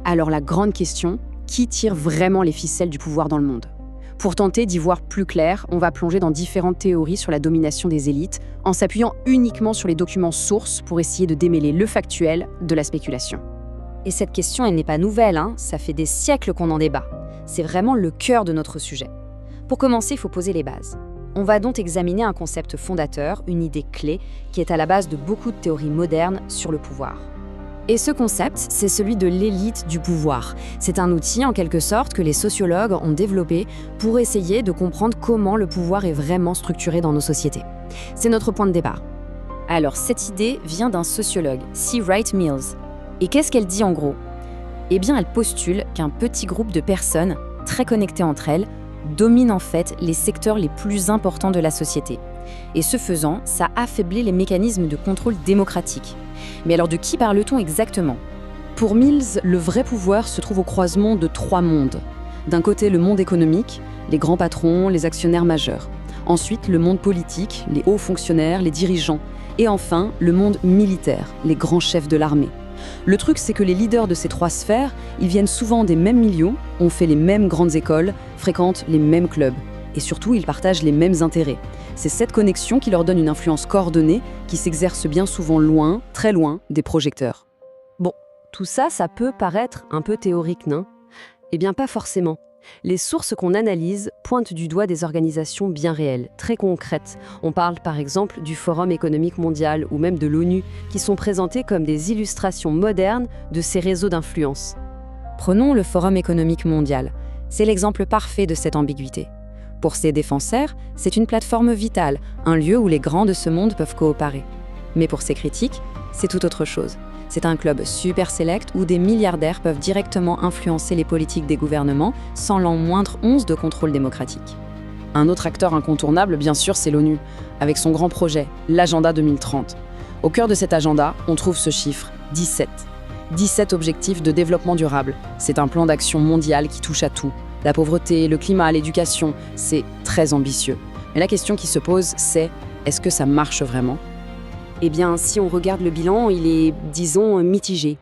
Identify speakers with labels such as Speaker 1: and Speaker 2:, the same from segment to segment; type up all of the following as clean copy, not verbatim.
Speaker 1: Alors la grande question, qui tire vraiment les ficelles du pouvoir dans le monde? Pour tenter d'y voir plus clair, on va plonger dans différentes théories sur la domination des élites, en s'appuyant uniquement sur les documents sources pour essayer de démêler le factuel de la spéculation.
Speaker 2: Et cette question, elle n'est pas nouvelle, ça fait des siècles qu'on en débat. C'est vraiment le cœur de notre sujet. Pour commencer, il faut poser les bases. On va donc examiner un concept fondateur, une idée clé, qui est à la base de beaucoup de théories modernes sur le pouvoir. Et ce concept, c'est celui de l'élite du pouvoir. C'est un outil, en quelque sorte, que les sociologues ont développé pour essayer de comprendre comment le pouvoir est vraiment structuré dans nos sociétés. C'est notre point de départ. Alors, cette idée vient d'un sociologue, C. Wright Mills. Et qu'est-ce qu'elle dit en gros? Eh bien, elle postule qu'un petit groupe de personnes, très connectées entre elles, domine en fait les secteurs les plus importants de la société. Et ce faisant, ça affaiblit les mécanismes de contrôle démocratique. Mais alors de qui parle-t-on exactement?
Speaker 1: Pour Mills, le vrai pouvoir se trouve au croisement de 3 mondes. D'un côté, le monde économique, les grands patrons, les actionnaires majeurs. Ensuite, le monde politique, les hauts fonctionnaires, les dirigeants. Et enfin, le monde militaire, les grands chefs de l'armée. Le truc, c'est que les leaders de ces 3 sphères, ils viennent souvent des mêmes milieux, ont fait les mêmes grandes écoles, fréquentent les mêmes clubs. Et surtout, ils partagent les mêmes intérêts. C'est cette connexion qui leur donne une influence coordonnée qui s'exerce bien souvent loin, très loin, des projecteurs.
Speaker 2: Bon, tout ça, ça peut paraître un peu théorique, non? Eh bien, pas forcément. Les sources qu'on analyse pointent du doigt des organisations bien réelles, très concrètes. On parle par exemple du Forum économique mondial ou même de l'ONU, qui sont présentées comme des illustrations modernes de ces réseaux d'influence. Prenons le Forum économique mondial. C'est l'exemple parfait de cette ambiguïté. Pour ses défenseurs, c'est une plateforme vitale, un lieu où les grands de ce monde peuvent coopérer. Mais pour ses critiques, c'est tout autre chose. C'est un club super select où des milliardaires peuvent directement influencer les politiques des gouvernements sans la moindre once de contrôle démocratique.
Speaker 1: Un autre acteur incontournable, bien sûr, c'est l'ONU, avec son grand projet, l'Agenda 2030. Au cœur de cet agenda, on trouve ce chiffre, 17. 17 objectifs de développement durable. C'est un plan d'action mondial qui touche à tout. La pauvreté, le climat, l'éducation, c'est très ambitieux. Mais la question qui se pose, c'est est-ce que ça marche vraiment?
Speaker 2: Eh bien, si on regarde le bilan, il est, disons, mitigé.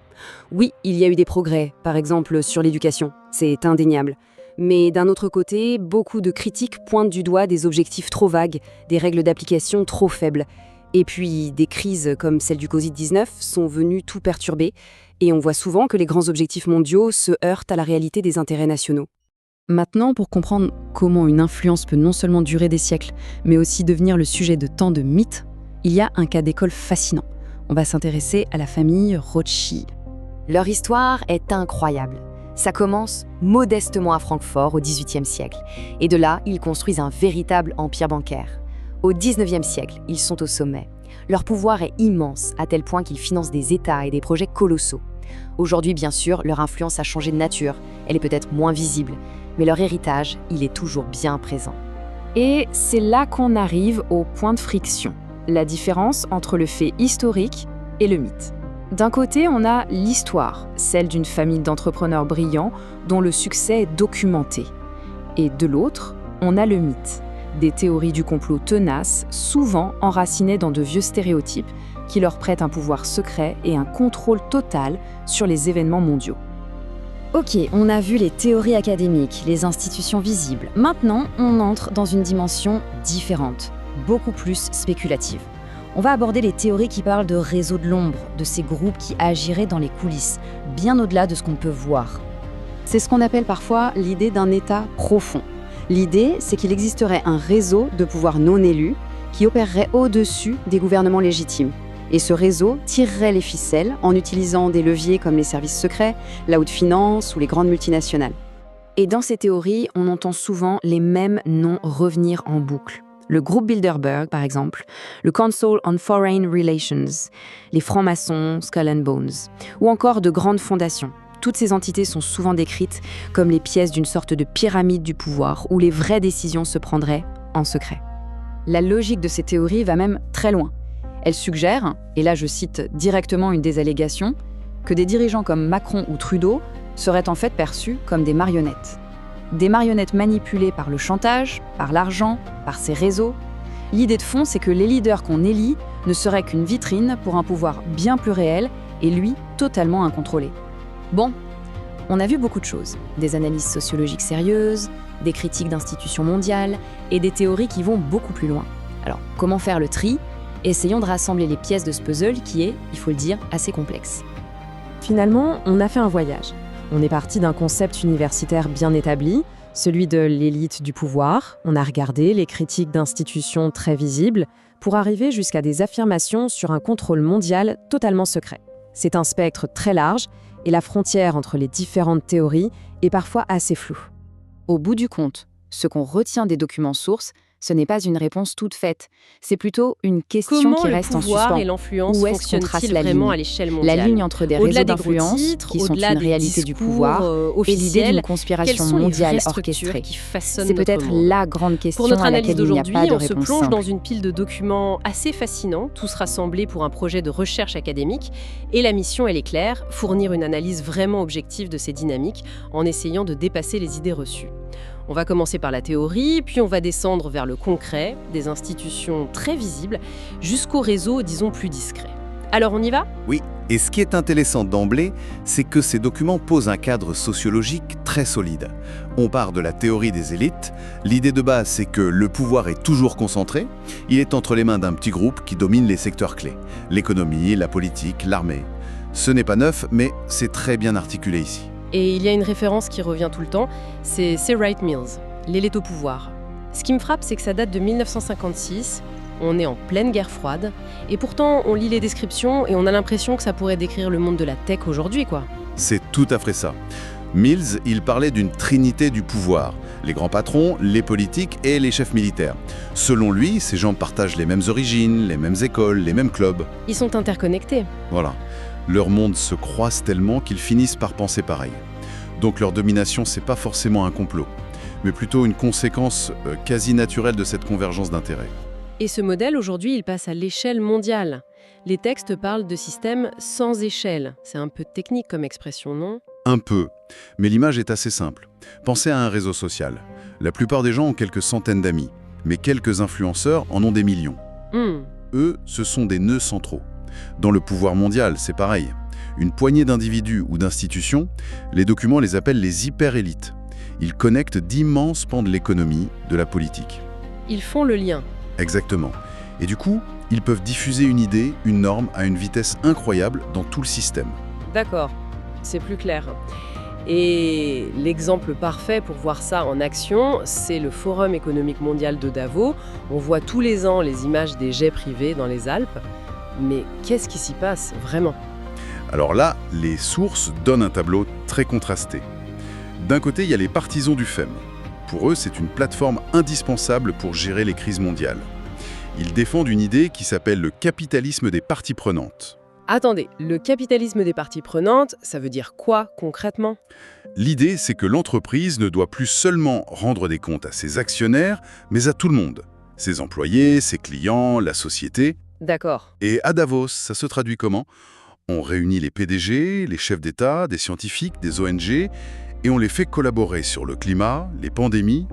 Speaker 2: Oui, il y a eu des progrès, par exemple sur l'éducation, c'est indéniable. Mais d'un autre côté, beaucoup de critiques pointent du doigt des objectifs trop vagues, des règles d'application trop faibles. Et puis, des crises comme celle du Covid-19 sont venues tout perturber, et on voit souvent que les grands objectifs mondiaux se heurtent à la réalité des intérêts nationaux.
Speaker 1: Maintenant, pour comprendre comment une influence peut non seulement durer des siècles, mais aussi devenir le sujet de tant de mythes, il y a un cas d'école fascinant. On va s'intéresser à la famille Rothschild.
Speaker 2: Leur histoire est incroyable. Ça commence modestement à Francfort au XVIIIe siècle. Et de là, ils construisent un véritable empire bancaire. Au XIXe siècle, ils sont au sommet. Leur pouvoir est immense, à tel point qu'ils financent des États et des projets colossaux. Aujourd'hui, bien sûr, leur influence a changé de nature. Elle est peut-être moins visible. Mais leur héritage, il est toujours bien présent.
Speaker 1: Et c'est là qu'on arrive au point de friction. La différence entre le fait historique et le mythe. D'un côté, on a l'histoire, celle d'une famille d'entrepreneurs brillants dont le succès est documenté. Et de l'autre, on a le mythe, des théories du complot tenaces, souvent enracinées dans de vieux stéréotypes qui leur prêtent un pouvoir secret et un contrôle total sur les événements mondiaux.
Speaker 2: Ok, on a vu les théories académiques, les institutions visibles. Maintenant, on entre dans une dimension différente, beaucoup plus spéculative. On va aborder les théories qui parlent de réseaux de l'ombre, de ces groupes qui agiraient dans les coulisses, bien au-delà de ce qu'on peut voir.
Speaker 1: C'est ce qu'on appelle parfois l'idée d'un État profond. L'idée, c'est qu'il existerait un réseau de pouvoirs non élus qui opérerait au-dessus des gouvernements légitimes. Et ce réseau tirerait les ficelles en utilisant des leviers comme les services secrets, la haute finance ou les grandes multinationales. Et dans ces théories, on entend souvent les mêmes noms revenir en boucle. Le groupe Bilderberg, par exemple, le Council on Foreign Relations, les francs-maçons, Skull and Bones, ou encore de grandes fondations. Toutes ces entités sont souvent décrites comme les pièces d'une sorte de pyramide du pouvoir où les vraies décisions se prendraient en secret. La logique de ces théories va même très loin. Elle suggère, et là je cite directement une des allégations, que des dirigeants comme Macron ou Trudeau seraient en fait perçus comme des marionnettes. Des marionnettes manipulées par le chantage, par l'argent, par ces réseaux. L'idée de fond, c'est que les leaders qu'on élit ne seraient qu'une vitrine pour un pouvoir bien plus réel et lui, totalement incontrôlé. Bon,
Speaker 2: On a vu beaucoup de choses, des analyses sociologiques sérieuses, des critiques d'institutions mondiales et des théories qui vont beaucoup plus loin. Alors, comment faire le tri ? Essayons de rassembler les pièces de ce puzzle qui est, il faut le dire, assez complexe.
Speaker 3: Finalement, on a fait un voyage. On est parti d'un concept universitaire bien établi, celui de l'élite du pouvoir. On a regardé les critiques d'institutions très visibles pour arriver jusqu'à des affirmations sur un contrôle mondial totalement secret. C'est un spectre très large et la frontière entre les différentes théories est parfois assez floue.
Speaker 1: Au bout du compte, ce qu'on retient des documents sources, ce n'est pas une réponse toute faite. C'est plutôt une question
Speaker 4: Comment
Speaker 1: qui reste en suspens.
Speaker 4: Comment le pouvoir et l'influence
Speaker 1: Où est-ce qu'on trace
Speaker 4: fonctionnent-ils
Speaker 1: la
Speaker 4: vraiment
Speaker 1: ligne
Speaker 4: à l'échelle mondiale?
Speaker 1: La ligne entre des
Speaker 4: Au-delà
Speaker 1: réseaux
Speaker 4: des gros
Speaker 1: d'influence
Speaker 4: titres,
Speaker 1: qui sont
Speaker 4: au-delà
Speaker 1: une
Speaker 4: des
Speaker 1: réalité du
Speaker 4: discours,
Speaker 1: pouvoir et l'idée
Speaker 4: officiels,
Speaker 1: d'une
Speaker 4: quelles
Speaker 1: conspiration
Speaker 4: sont les
Speaker 1: mondiale
Speaker 4: vraies structures
Speaker 1: orchestrée.
Speaker 4: qui façonnent
Speaker 1: C'est
Speaker 4: notre
Speaker 1: peut-être
Speaker 4: monde?
Speaker 1: la grande question
Speaker 4: Pour notre
Speaker 1: à
Speaker 4: analyse
Speaker 1: laquelle il n'y a
Speaker 4: d'aujourd'hui,
Speaker 1: pas de
Speaker 4: on se
Speaker 1: réponse
Speaker 4: plonge
Speaker 1: simple.
Speaker 4: dans une pile de documents assez fascinants, tous rassemblés pour un projet de recherche académique. Et la mission, elle est claire, fournir une analyse vraiment objective de ces dynamiques en essayant de dépasser les idées reçues. On va commencer par la théorie, puis on va descendre vers le concret, des institutions très visibles, jusqu'aux réseaux, disons, plus discrets. Alors on y va ?
Speaker 5: Oui, et ce qui est intéressant d'emblée, c'est que ces documents posent un cadre sociologique très solide. On part de la théorie des élites. L'idée de base, c'est que le pouvoir est toujours concentré. Il est entre les mains d'un petit groupe qui domine les secteurs clés. L'économie, la politique, l'armée. Ce n'est pas neuf, mais c'est très bien articulé ici.
Speaker 4: Et il y a une référence qui revient tout le temps, c'est Wright Mills, l'élite au pouvoir. Ce qui me frappe, c'est que ça date de 1956, on est en pleine guerre froide, et pourtant on lit les descriptions et on a l'impression que ça pourrait décrire le monde de la tech aujourd'hui, quoi.
Speaker 5: C'est tout à fait ça. Mills, il parlait d'une trinité du pouvoir. Les grands patrons, les politiques et les chefs militaires. Selon lui, ces gens partagent les mêmes origines, les mêmes écoles, les mêmes clubs.
Speaker 4: Ils sont interconnectés.
Speaker 5: Voilà. Leurs mondes se croisent tellement qu'ils finissent par penser pareil. Donc leur domination, c'est pas forcément un complot, mais plutôt une conséquence quasi naturelle de cette convergence d'intérêts.
Speaker 4: Et ce modèle, aujourd'hui, il passe à l'échelle mondiale. Les textes parlent de systèmes sans échelle. C'est un peu technique comme expression, non ?
Speaker 5: Un peu, mais l'image est assez simple. Pensez à un réseau social. La plupart des gens ont quelques centaines d'amis, mais quelques influenceurs en ont des millions. Eux, ce sont des nœuds centraux. Dans le pouvoir mondial, c'est pareil. Une poignée d'individus ou d'institutions, les documents les appellent les hyper-élites. Ils connectent d'immenses pans de l'économie, de la politique.
Speaker 4: Ils font le lien.
Speaker 5: Exactement. Et du coup, ils peuvent diffuser une idée, une norme à une vitesse incroyable dans tout le système.
Speaker 4: D'accord, c'est plus clair. Et l'exemple parfait pour voir ça en action, c'est le Forum économique mondial de Davos. On voit tous les ans les images des jets privés dans les Alpes. Mais qu'est-ce qui s'y passe, vraiment ?
Speaker 5: Alors là, les sources donnent un tableau très contrasté. D'un côté, il y a les partisans du FEM. Pour eux, c'est une plateforme indispensable pour gérer les crises mondiales. Ils défendent une idée qui s'appelle le capitalisme des parties prenantes.
Speaker 4: Attendez, le capitalisme des parties prenantes, ça veut dire quoi concrètement ?
Speaker 5: L'idée, c'est que l'entreprise ne doit plus seulement rendre des comptes à ses actionnaires, mais à tout le monde. Ses employés, ses clients, la société.
Speaker 4: D'accord.
Speaker 5: Et à Davos, ça se traduit comment ? On réunit les PDG, les chefs d'État, des scientifiques, des ONG, et on les fait collaborer sur le climat, les pandémies.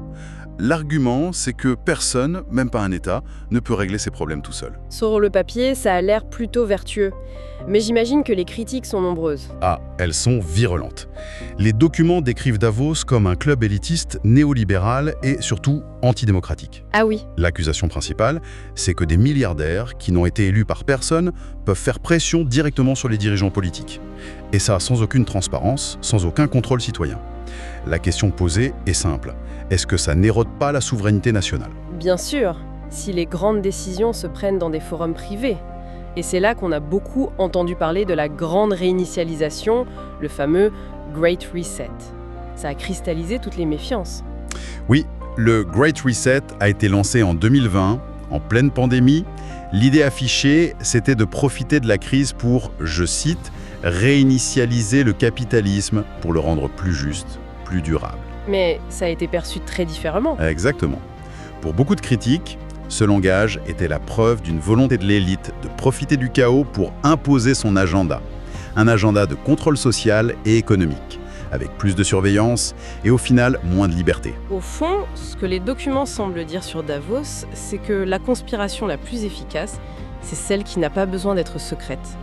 Speaker 5: L'argument, c'est que personne, même pas un État, ne peut régler ses problèmes tout seul.
Speaker 4: Sur le papier, ça a l'air plutôt vertueux. Mais j'imagine que les critiques sont nombreuses.
Speaker 5: Ah, elles sont virulentes. Les documents décrivent Davos comme un club élitiste néolibéral et surtout antidémocratique.
Speaker 4: Ah oui.
Speaker 5: L'accusation principale, c'est que des milliardaires qui n'ont été élus par personne peuvent faire pression directement sur les dirigeants politiques. Et ça sans aucune transparence, sans aucun contrôle citoyen. La question posée est simple. Est-ce que ça n'érode pas la souveraineté nationale ?
Speaker 4: Bien sûr, si les grandes décisions se prennent dans des forums privés. Et c'est là qu'on a beaucoup entendu parler de la grande réinitialisation, le fameux Great Reset. Ça a cristallisé toutes les méfiances.
Speaker 5: Oui, le Great Reset a été lancé en 2020, en pleine pandémie. L'idée affichée, c'était de profiter de la crise pour, je cite, « réinitialiser le capitalisme pour le rendre plus juste, plus durable ».
Speaker 4: Mais ça a été perçu très différemment.
Speaker 5: Exactement. Pour beaucoup de critiques, ce langage était la preuve d'une volonté de l'élite de profiter du chaos pour imposer son agenda. Un agenda de contrôle social et économique, avec plus de surveillance et au final moins de liberté.
Speaker 4: Au fond, ce que les documents semblent dire sur Davos, c'est que la conspiration la plus efficace, c'est celle qui n'a pas besoin d'être secrète.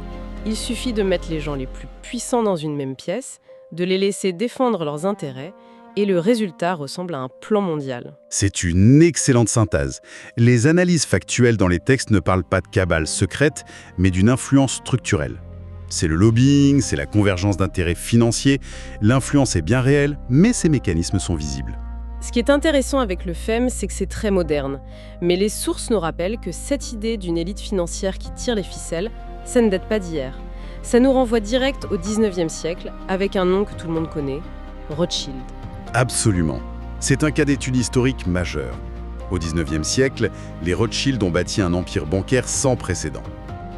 Speaker 4: Il suffit de mettre les gens les plus puissants dans une même pièce, de les laisser défendre leurs intérêts, et le résultat ressemble à un plan mondial.
Speaker 5: C'est une excellente synthèse. Les analyses factuelles dans les textes ne parlent pas de cabale secrète, mais d'une influence structurelle. C'est le lobbying, c'est la convergence d'intérêts financiers. L'influence est bien réelle, mais ces mécanismes sont visibles.
Speaker 4: Ce qui est intéressant avec le FEM, c'est que c'est très moderne. Mais les sources nous rappellent que cette idée d'une élite financière qui tire les ficelles, ça ne date pas d'hier. Ça nous renvoie direct au 19e siècle, avec un nom que tout le monde connaît, Rothschild.
Speaker 5: Absolument. C'est un cas d'étude historique majeur. Au 19e siècle, les Rothschild ont bâti un empire bancaire sans précédent.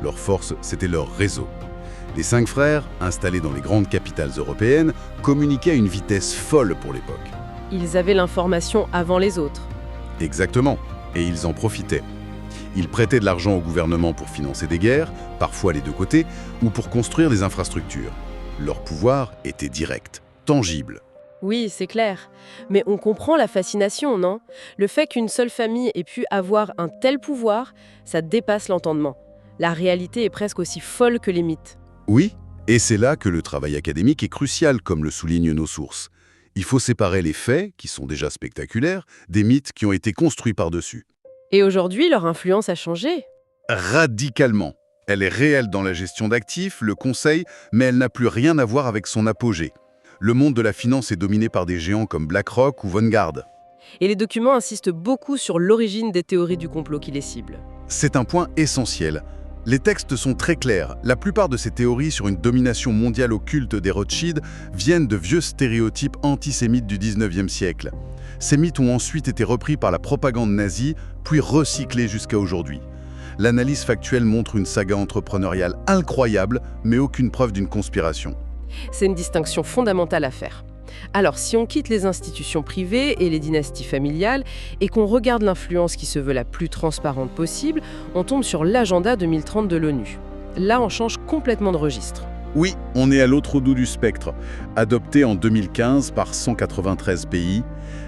Speaker 5: Leur force, c'était leur réseau. Les 5 frères, installés dans les grandes capitales européennes, communiquaient à une vitesse folle pour l'époque.
Speaker 4: Ils avaient l'information avant les autres.
Speaker 5: Exactement, et ils en profitaient. Ils prêtaient de l'argent au gouvernement pour financer des guerres, parfois les deux côtés, ou pour construire des infrastructures. Leur pouvoir était direct, tangible.
Speaker 4: Oui, c'est clair. Mais on comprend la fascination, non? Le fait qu'une seule famille ait pu avoir un tel pouvoir, ça dépasse l'entendement. La réalité est presque aussi folle que les mythes.
Speaker 5: Oui, et c'est là que le travail académique est crucial, comme le soulignent nos sources. Il faut séparer les faits, qui sont déjà spectaculaires, des mythes qui ont été construits par-dessus.
Speaker 4: Et aujourd'hui, leur influence a changé.
Speaker 5: Radicalement. Elle est réelle dans la gestion d'actifs, le conseil, mais elle n'a plus rien à voir avec son apogée. Le monde de la finance est dominé par des géants comme BlackRock ou Vanguard.
Speaker 4: Et les documents insistent beaucoup sur l'origine des théories du complot qui les ciblent.
Speaker 5: C'est un point essentiel. Les textes sont très clairs. La plupart de ces théories sur une domination mondiale occulte des Rothschild viennent de vieux stéréotypes antisémites du 19e siècle. Ces mythes ont ensuite été repris par la propagande nazie, puis recyclés jusqu'à aujourd'hui. L'analyse factuelle montre une saga entrepreneuriale incroyable, mais aucune preuve d'une conspiration.
Speaker 4: C'est une distinction fondamentale à faire. Alors, si on quitte les institutions privées et les dynasties familiales et qu'on regarde l'influence qui se veut la plus transparente possible, on tombe sur l'agenda 2030 de l'ONU. Là, on change complètement de registre.
Speaker 5: Oui, on est à l'autre bout du spectre. Adopté en 2015 par 193 pays,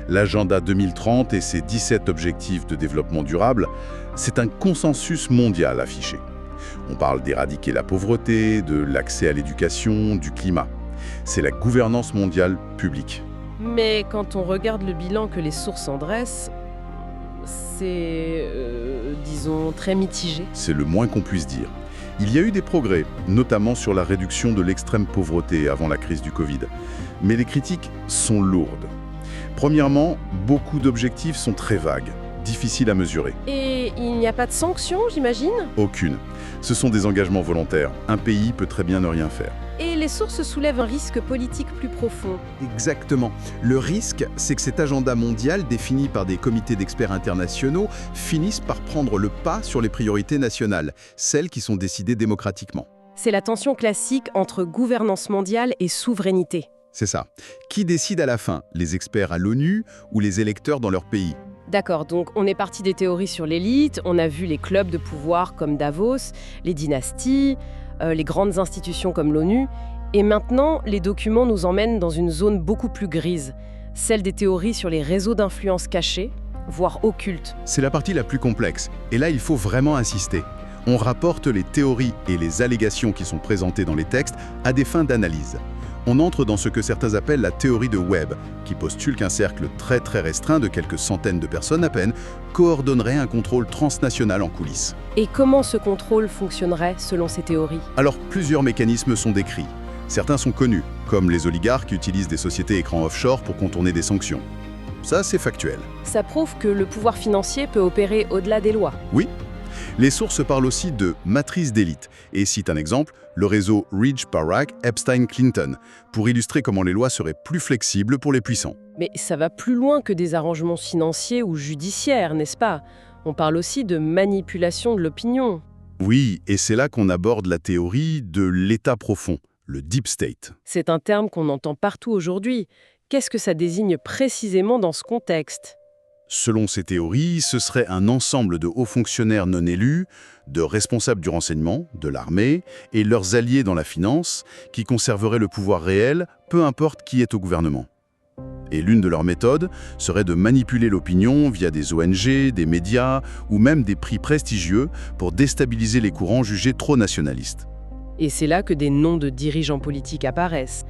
Speaker 5: l'agenda 2030 et ses 17 objectifs de développement durable, c'est un consensus mondial affiché. On parle d'éradiquer la pauvreté, de l'accès à l'éducation, du climat. C'est la gouvernance mondiale publique.
Speaker 4: Mais quand on regarde le bilan que les sources en dressent, c'est, disons, très mitigé.
Speaker 5: C'est le moins qu'on puisse dire. Il y a eu des progrès, notamment sur la réduction de l'extrême pauvreté avant la crise du Covid. Mais les critiques sont lourdes. Premièrement, beaucoup d'objectifs sont très vagues, difficiles à mesurer.
Speaker 4: Et il n'y a pas de sanctions, j'imagine?
Speaker 5: Aucune. Ce sont des engagements volontaires. Un pays peut très bien ne rien faire.
Speaker 4: Et les sources soulèvent un risque politique plus profond.
Speaker 6: Exactement. Le risque, c'est que cet agenda mondial, défini par des comités d'experts internationaux, finisse par prendre le pas sur les priorités nationales, celles qui sont décidées démocratiquement.
Speaker 4: C'est la tension classique entre gouvernance mondiale et souveraineté.
Speaker 6: C'est ça. Qui décide à la fin? Les experts à l'ONU ou les électeurs dans leur pays?
Speaker 4: D'accord, donc on est parti des théories sur l'élite, on a vu les clubs de pouvoir comme Davos, les dynasties, les grandes institutions comme l'ONU, et maintenant les documents nous emmènent dans une zone beaucoup plus grise, celle des théories sur les réseaux d'influence cachés, voire occultes.
Speaker 6: C'est la partie la plus complexe, et là il faut vraiment insister. On rapporte les théories et les allégations qui sont présentées dans les textes à des fins d'analyse. On entre dans ce que certains appellent la théorie de Webb, qui postule qu'un cercle très restreint de quelques centaines de personnes à peine coordonnerait un contrôle transnational en coulisses.
Speaker 4: Et comment ce contrôle fonctionnerait selon ces théories?
Speaker 6: Alors, plusieurs mécanismes sont décrits. Certains sont connus, comme les oligarques qui utilisent des sociétés écrans offshore pour contourner des sanctions. Ça, c'est factuel.
Speaker 4: Ça prouve que le pouvoir financier peut opérer au-delà des lois.
Speaker 6: Oui. Les sources parlent aussi de matrice d'élite et citent un exemple, le réseau Ridge-Parag-Epstein-Clinton, pour illustrer comment les lois seraient plus flexibles pour les puissants.
Speaker 4: Mais ça va plus loin que des arrangements financiers ou judiciaires, n'est-ce pas? On parle aussi de manipulation de l'opinion.
Speaker 6: Oui, et c'est là qu'on aborde la théorie de l'état profond, le deep state.
Speaker 4: C'est un terme qu'on entend partout aujourd'hui. Qu'est-ce que ça désigne précisément dans ce contexte?
Speaker 6: Selon ces théories, ce serait un ensemble de hauts fonctionnaires non élus, de responsables du renseignement, de l'armée et leurs alliés dans la finance, qui conserveraient le pouvoir réel, peu importe qui est au gouvernement. Et l'une de leurs méthodes serait de manipuler l'opinion via des ONG, des médias ou même des prix prestigieux pour déstabiliser les courants jugés trop nationalistes.
Speaker 4: Et c'est là que des noms de dirigeants politiques apparaissent.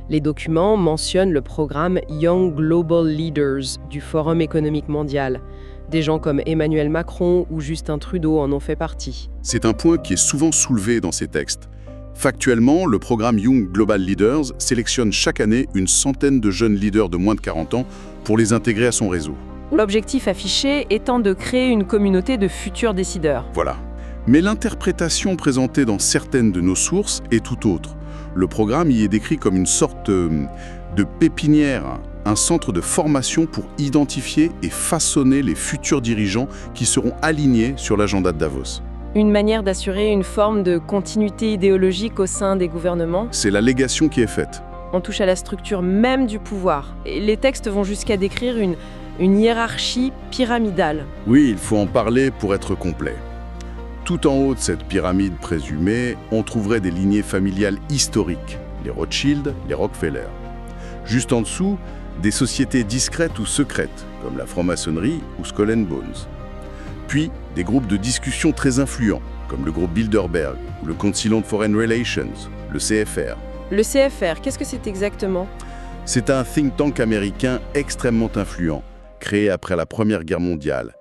Speaker 4: Les documents mentionnent le programme Young Global Leaders du Forum économique mondial. Des gens comme Emmanuel Macron ou Justin Trudeau en ont fait partie.
Speaker 5: C'est un point qui est souvent soulevé dans ces textes. Factuellement, le programme Young Global Leaders sélectionne chaque année une centaine de jeunes leaders de moins de 40 ans pour les intégrer à son réseau.
Speaker 4: L'objectif affiché étant de créer une communauté de futurs décideurs.
Speaker 5: Voilà. Mais l'interprétation présentée dans certaines de nos sources est tout autre. Le programme y est décrit comme une sorte de pépinière, un centre de formation pour identifier et façonner les futurs dirigeants qui seront alignés sur l'agenda de Davos.
Speaker 4: Une manière d'assurer une forme de continuité idéologique au sein des gouvernements.
Speaker 5: C'est l'allégation qui est faite.
Speaker 4: On touche à la structure même du pouvoir. Et les textes vont jusqu'à décrire une hiérarchie pyramidale.
Speaker 5: Oui, il faut en parler pour être complet. Tout en haut de cette pyramide présumée, on trouverait des lignées familiales historiques, les Rothschild, les Rockefeller. Juste en dessous, des sociétés discrètes ou secrètes, comme la franc-maçonnerie ou Skull and Bones. Puis, des groupes de discussion très influents, comme le groupe Bilderberg ou le Council on Foreign Relations, le CFR.
Speaker 4: Le CFR, qu'est-ce que c'est exactement?
Speaker 5: C'est un think tank américain extrêmement influent, créé après la Première Guerre mondiale.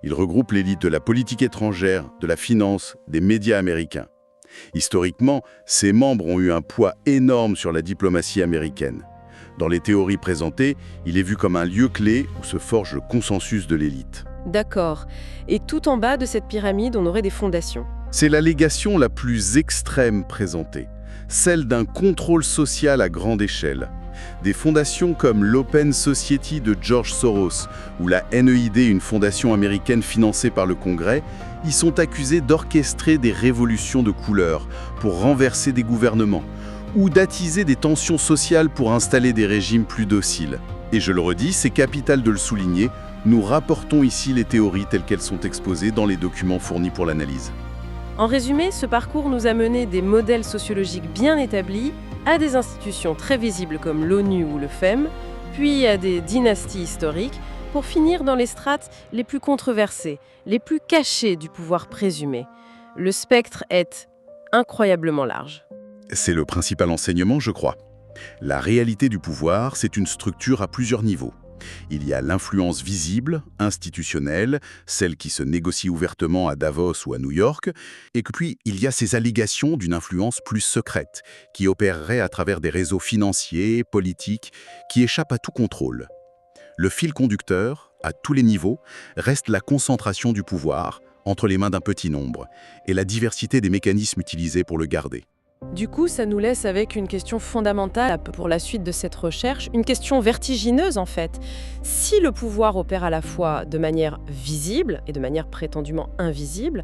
Speaker 5: Il regroupe l'élite de la politique étrangère, de la finance, des médias américains. Historiquement, ses membres ont eu un poids énorme sur la diplomatie américaine. Dans les théories présentées, il est vu comme un lieu clé où se forge le consensus de l'élite.
Speaker 4: D'accord. Et tout en bas de cette pyramide, on aurait des fondations.
Speaker 5: C'est l'allégation la plus extrême présentée, celle d'un contrôle social à grande échelle. Des fondations comme l'Open Society de George Soros ou la NEID, une fondation américaine financée par le Congrès, y sont accusées d'orchestrer des révolutions de couleur pour renverser des gouvernements ou d'attiser des tensions sociales pour installer des régimes plus dociles. Et je le redis, c'est capital de le souligner, nous rapportons ici les théories telles qu'elles sont exposées dans les documents fournis pour l'analyse.
Speaker 4: En résumé, ce parcours nous a mené des modèles sociologiques bien établis à des institutions très visibles comme l'ONU ou le FEM, puis à des dynasties historiques, pour finir dans les strates les plus controversées, les plus cachées du pouvoir présumé. Le spectre est incroyablement large.
Speaker 5: C'est le principal enseignement, je crois. La réalité du pouvoir, c'est une structure à plusieurs niveaux. Il y a l'influence visible, institutionnelle, celle qui se négocie ouvertement à Davos ou à New York, et puis il y a ces allégations d'une influence plus secrète, qui opérerait à travers des réseaux financiers, politiques, qui échappent à tout contrôle. Le fil conducteur, à tous les niveaux, reste la concentration du pouvoir entre les mains d'un petit nombre, et la diversité des mécanismes utilisés pour le garder.
Speaker 4: Du coup, ça nous laisse avec une question fondamentale pour la suite de cette recherche, une question vertigineuse en fait. Si le pouvoir opère à la fois de manière visible et de manière prétendument invisible,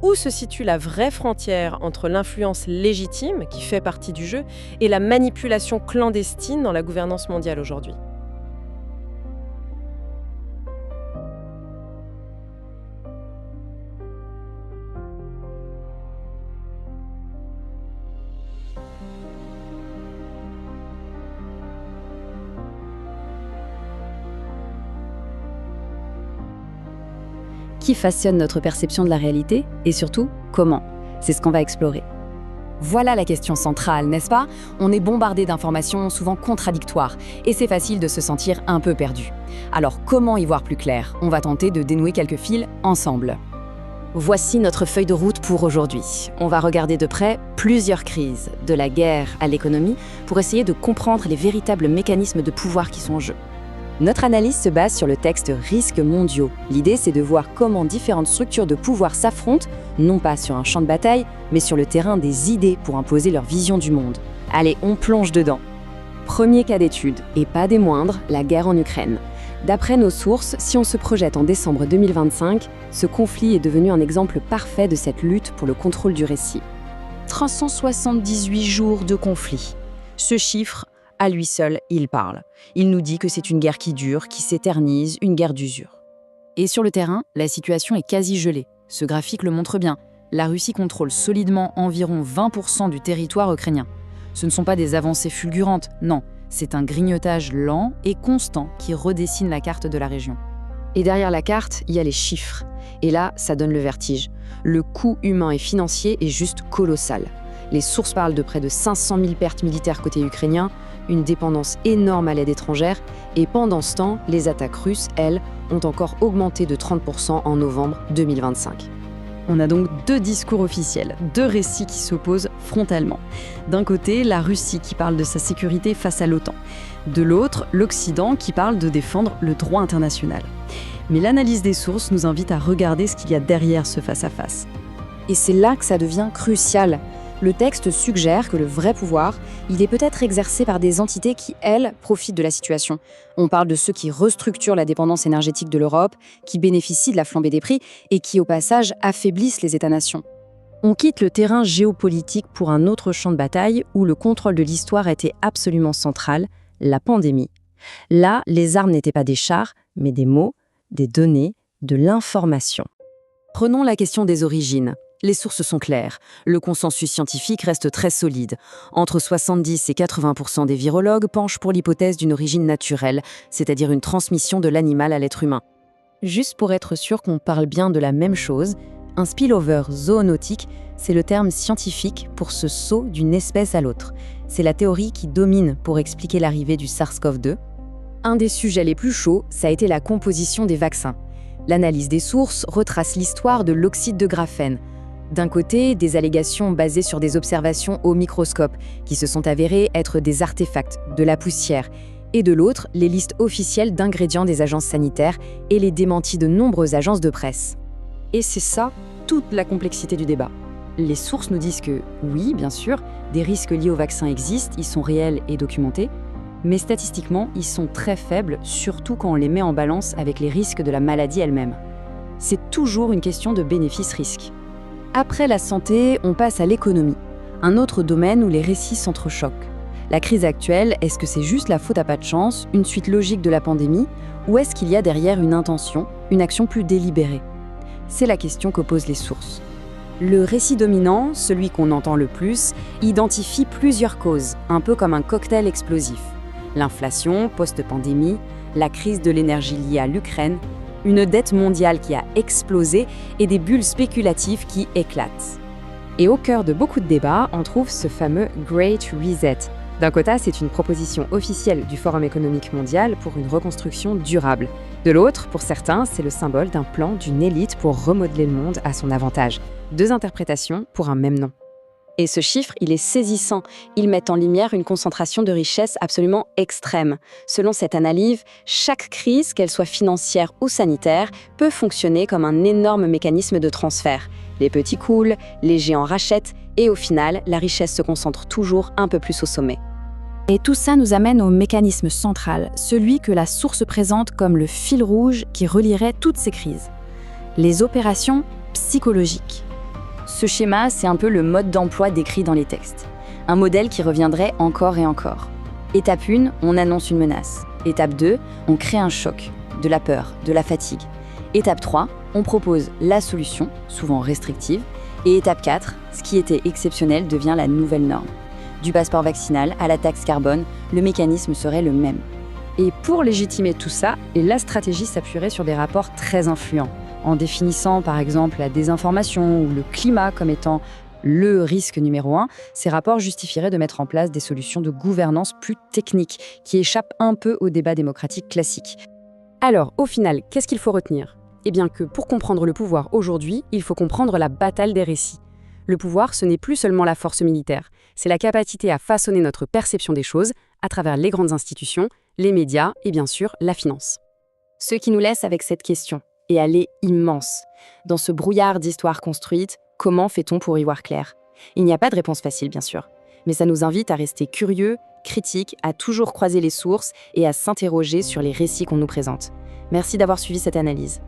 Speaker 4: où se situe la vraie frontière entre l'influence légitime, qui fait partie du jeu, et la manipulation clandestine dans la gouvernance mondiale aujourd'hui ?
Speaker 2: Qui façonne notre perception de la réalité et surtout, comment? C'est ce qu'on va explorer. Voilà la question centrale, n'est-ce pas? On est bombardé d'informations souvent contradictoires et c'est facile de se sentir un peu perdu. Alors comment y voir plus clair? On va tenter de dénouer quelques fils ensemble. Voici notre feuille de route pour aujourd'hui. On va regarder de près plusieurs crises, de la guerre à l'économie, pour essayer de comprendre les véritables mécanismes de pouvoir qui sont en jeu. Notre analyse se base sur le texte « Risques mondiaux ». L'idée, c'est de voir comment différentes structures de pouvoir s'affrontent, non pas sur un champ de bataille, mais sur le terrain des idées pour imposer leur vision du monde. Allez, on plonge dedans. Premier cas d'étude, et pas des moindres, la guerre en Ukraine. D'après nos sources, si on se projette en décembre 2025, ce conflit est devenu un exemple parfait de cette lutte pour le contrôle du récit. 378 jours de conflit. Ce chiffre, à lui seul, il parle. Il nous dit que c'est une guerre qui dure, qui s'éternise, une guerre d'usure. Et sur le terrain, la situation est quasi gelée. Ce graphique le montre bien. La Russie contrôle solidement environ 20% du territoire ukrainien. Ce ne sont pas des avancées fulgurantes, non. C'est un grignotage lent et constant qui redessine la carte de la région. Et derrière la carte, il y a les chiffres. Et là, ça donne le vertige. Le coût humain et financier est juste colossal. Les sources parlent de près de 500 000 pertes militaires côté ukrainien, une dépendance énorme à l'aide étrangère, et pendant ce temps, les attaques russes, elles, ont encore augmenté de 30% en novembre 2025.
Speaker 1: On a donc deux discours officiels, deux récits qui s'opposent frontalement. D'un côté, la Russie qui parle de sa sécurité face à l'OTAN. De l'autre, l'Occident qui parle de défendre le droit international. Mais l'analyse des sources nous invite à regarder ce qu'il y a derrière ce face-à-face.
Speaker 2: Et c'est là que ça devient crucial. Le texte suggère que le vrai pouvoir, il est peut-être exercé par des entités qui, elles, profitent de la situation. On parle de ceux qui restructurent la dépendance énergétique de l'Europe, qui bénéficient de la flambée des prix et qui, au passage, affaiblissent les États-nations.
Speaker 3: On quitte le terrain géopolitique pour un autre champ de bataille où le contrôle de l'histoire était absolument central, la pandémie. Là, les armes n'étaient pas des chars, mais des mots, des données, de l'information.
Speaker 1: Prenons la question des origines. Les sources sont claires. Le consensus scientifique reste très solide. Entre 70 et 80% des virologues penchent pour l'hypothèse d'une origine naturelle, c'est-à-dire une transmission de l'animal à l'être humain.
Speaker 3: Juste pour être sûr qu'on parle bien de la même chose, un spillover zoonotique, c'est le terme scientifique pour ce saut d'une espèce à l'autre. C'est la théorie qui domine pour expliquer l'arrivée du SARS-CoV-2.
Speaker 2: Un des sujets les plus chauds, ça a été la composition des vaccins. L'analyse des sources retrace l'histoire de l'oxyde de graphène. D'un côté, des allégations basées sur des observations au microscope, qui se sont avérées être des artefacts, de la poussière, et de l'autre, les listes officielles d'ingrédients des agences sanitaires et les démentis de nombreuses agences de presse.
Speaker 1: Et c'est ça, toute la complexité du débat. Les sources nous disent que, oui, bien sûr, des risques liés au vaccin existent, ils sont réels et documentés, mais statistiquement, ils sont très faibles, surtout quand on les met en balance avec les risques de la maladie elle-même. C'est toujours une question de bénéfice-risque. Après la santé, on passe à l'économie, un autre domaine où les récits s'entrechoquent. La crise actuelle, est-ce que c'est juste la faute à pas de chance, une suite logique de la pandémie, ou est-ce qu'il y a derrière une intention, une action plus délibérée? C'est la question que posent les sources. Le récit dominant, celui qu'on entend le plus, identifie plusieurs causes, un peu comme un cocktail explosif. L'inflation post-pandémie, la crise de l'énergie liée à l'Ukraine, une dette mondiale qui a explosé et des bulles spéculatives qui éclatent.
Speaker 3: Et au cœur de beaucoup de débats, on trouve ce fameux Great Reset. D'un côté, c'est une proposition officielle du Forum économique mondial pour une reconstruction durable. De l'autre, pour certains, c'est le symbole d'un plan d'une élite pour remodeler le monde à son avantage. Deux interprétations pour un même nom.
Speaker 2: Et ce chiffre, il est saisissant. Il met en lumière une concentration de richesses absolument extrême. Selon cette analyse, chaque crise, qu'elle soit financière ou sanitaire, peut fonctionner comme un énorme mécanisme de transfert. Les petits coulent, les géants rachètent, et au final, la richesse se concentre toujours un peu plus au sommet. Et tout ça nous amène au mécanisme central, celui que la source présente comme le fil rouge qui relierait toutes ces crises. Les opérations psychologiques. Ce schéma, c'est un peu le mode d'emploi décrit dans les textes. Un modèle qui reviendrait encore et encore. Étape 1, on annonce une menace. Étape 2, on crée un choc, de la peur, de la fatigue. Étape 3, on propose la solution, souvent restrictive. Et étape 4, ce qui était exceptionnel devient la nouvelle norme. Du passeport vaccinal à la taxe carbone, le mécanisme serait le même.
Speaker 1: Et pour légitimer tout ça, la stratégie s'appuierait sur des rapports très influents, en définissant par exemple la désinformation ou le climat comme étant le risque numéro 1, ces rapports justifieraient de mettre en place des solutions de gouvernance plus techniques, qui échappent un peu au débat démocratique classique.
Speaker 3: Alors, au final, qu'est-ce qu'il faut retenir ? Eh bien que pour comprendre le pouvoir aujourd'hui, il faut comprendre la bataille des récits. Le pouvoir, ce n'est plus seulement la force militaire, c'est la capacité à façonner notre perception des choses à travers les grandes institutions, les médias et bien sûr la finance.
Speaker 2: Ce qui nous laisse avec cette question, et elle est immense. Dans ce brouillard d'histoires construites, comment fait-on pour y voir clair ? Il n'y a pas de réponse facile, bien sûr, mais ça nous invite à rester curieux, critiques, à toujours croiser les sources et à s'interroger sur les récits qu'on nous présente. Merci d'avoir suivi cette analyse.